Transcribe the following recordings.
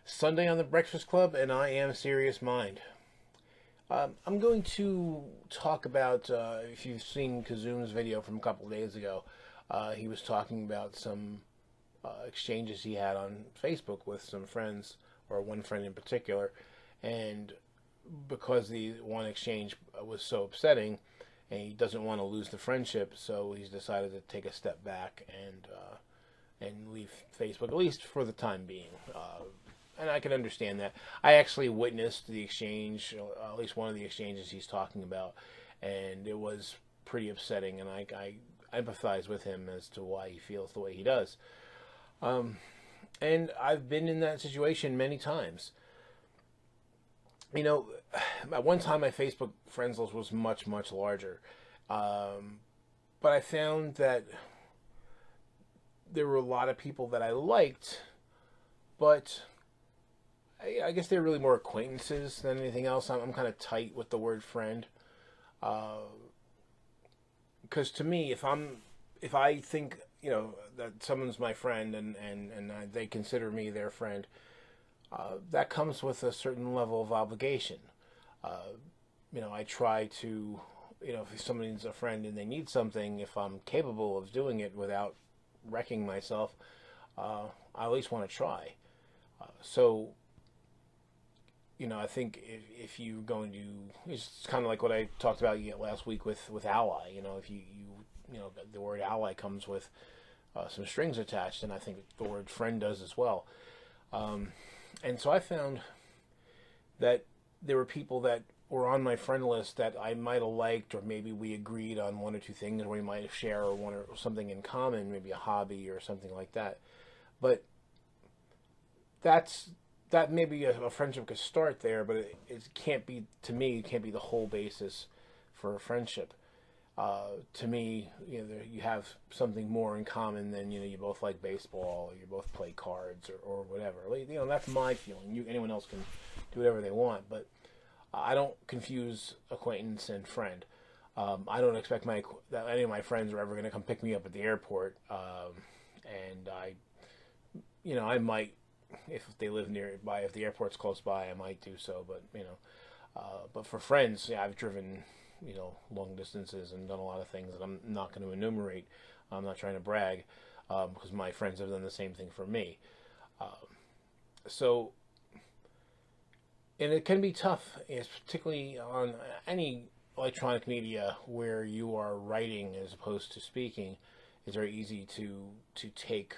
Sunday on the Breakfast Club, and I am Serious Mind. I'm going to talk about, if you've seen Kazoom's video from a couple of days ago, he was talking about some exchanges he had on Facebook with some friends, or one friend in particular, and because the one exchange was so upsetting, and he doesn't want to lose the friendship, so he's decided to take a step back and leave Facebook, at least for the time being. And I can understand that. I actually witnessed the exchange, at least one of the exchanges he's talking about, and it was pretty upsetting. And I empathize with him as to why he feels the way he does. Um, and I've been in that situation many times. You know, at one time my Facebook friends list was much, much larger. Um, but I found that there were a lot of people that I liked, but I guess they're really more acquaintances than anything else. I'm kind of tight with the word friend, because to me, if I think that someone's my friend and they consider me their friend, that comes with a certain level of obligation. Uh, I try to, if somebody's a friend and they need something, if I'm capable of doing it without wrecking myself, I at least want to try. So I think if you're going to, it's kind of like what I talked about last week with ally. If the word ally comes with some strings attached, and I think the word friend does as well. Um, and so I found that there were people that were on my friend list that I might have liked, or maybe we agreed on one or two things, or we might share or one or something in common, maybe a hobby or something like that. But that's that maybe a friendship could start there, but it can't be, to me, it can't be the whole basis for a friendship. To me, you have something more in common than you both like baseball, or you both play cards, or whatever. That's my feeling. Anyone else can do whatever they want, but I don't confuse acquaintance and friend. I don't expect that any of my friends are ever going to come pick me up at the airport, and I might, if they live nearby, if the airport's close by, I might do so. But for friends, yeah, I've driven long distances and done a lot of things that I'm not going to enumerate. I'm not trying to brag, because my friends have done the same thing for me. Um, so, and it can be tough, particularly on any electronic media where you are writing as opposed to speaking. It's very easy to take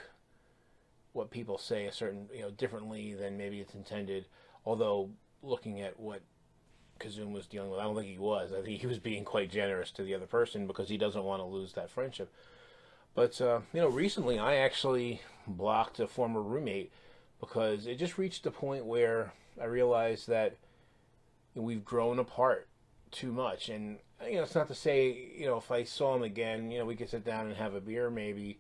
what people say a certain differently than maybe it's intended. Although looking at what Kazoom was dealing with, I don't think he was. I think he was being quite generous to the other person because he doesn't want to lose that friendship. But recently I actually blocked a former roommate because it just reached a point where I realized that we've grown apart too much. And it's not to say if I saw him again, we could sit down and have a beer maybe.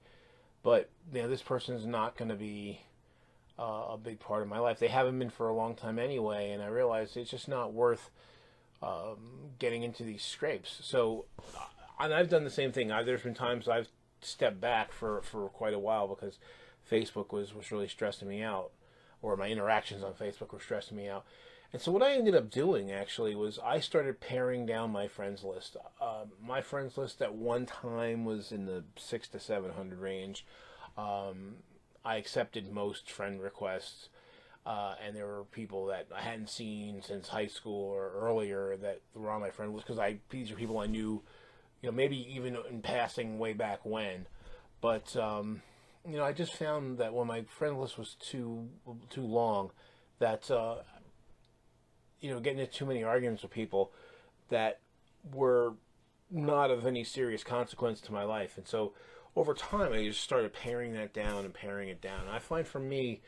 But this person's not going to be a big part of my life. They haven't been for a long time anyway, and I realized it's just not worth getting into these scrapes. So, and I've done the same thing. There's been times I've stepped back for quite a while because Facebook was really stressing me out, or my interactions on Facebook were stressing me out. And so what I ended up doing actually was I started paring down my friends list. My friends list at one time was in the 600 to 700 range. Um, I accepted most friend requests, and there were people that I hadn't seen since high school or earlier that were on my friend list because these are people I knew, maybe even in passing way back when. But I just found that when my friend list was too long, that getting into too many arguments with people that were not of any serious consequence to my life. And so over time, I just started paring that down and paring it down. And I find for me,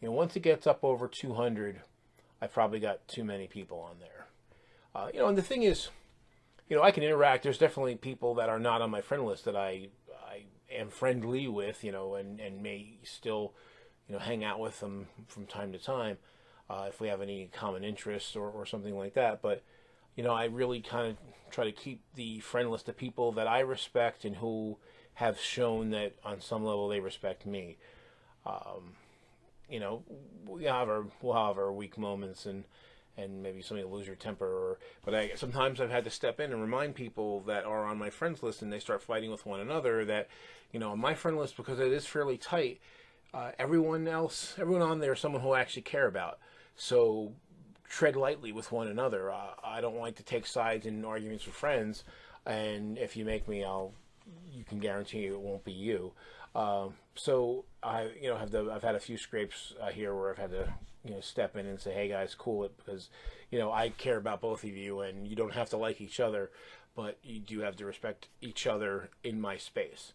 once it gets up over 200, I've probably got too many people on there. And the thing is, I can interact. There's definitely people that are not on my friend list that I am friendly with, and may still, hang out with them from time to time, if we have any common interests or something like that. But I really kind of try to keep the friend list of people that I respect and who have shown that on some level they respect me. Um, you know, we'll have our weak moments, and maybe somebody will lose your temper. But sometimes I've had to step in and remind people that are on my friends list and they start fighting with one another that, on my friend list, because it is fairly tight, everyone on there is someone who I actually care about. So tread lightly with one another. I don't like to take sides in arguments with friends, and if you make me, you can guarantee it won't be you. So I've had a few scrapes here where I've had to step in and say, hey guys, cool it, because I care about both of you, and you don't have to like each other, but you do have to respect each other in my space.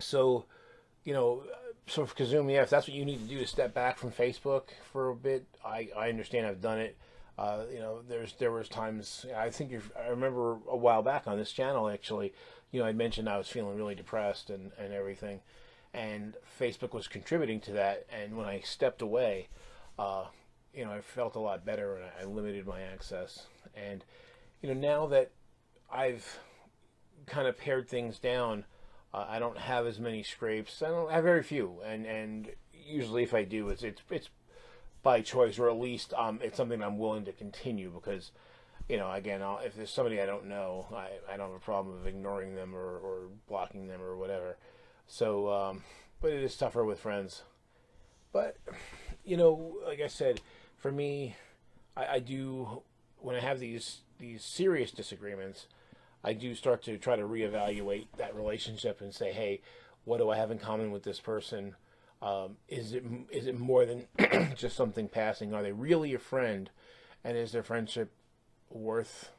So so for Kazumi, yeah, if that's what you need to do to step back from Facebook for a bit, I understand. I've done it. There was times, I remember a while back on this channel actually, I mentioned I was feeling really depressed and everything, and Facebook was contributing to that. And when I stepped away, I felt a lot better, and I limited my access. And now that I've kind of pared things down, I don't have as many scrapes. I don't have very few, and usually if I do, it's by choice, or at least it's something I'm willing to continue, because again, if there's somebody I don't know, I don't have a problem of ignoring them or blocking them or whatever. So, but it is tougher with friends. But like I said, for me, I do, when I have these serious disagreements, I do start to try to reevaluate that relationship and say, hey, what do I have in common with this person? Is it more than just something passing? Are they really a friend? And is their friendship worth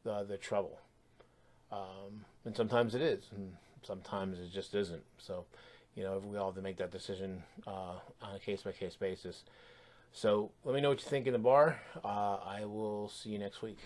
the trouble? And sometimes it is, and sometimes it just isn't. So, we all have to make that decision on a case-by-case basis. So let me know what you think in the bar. I will see you next week.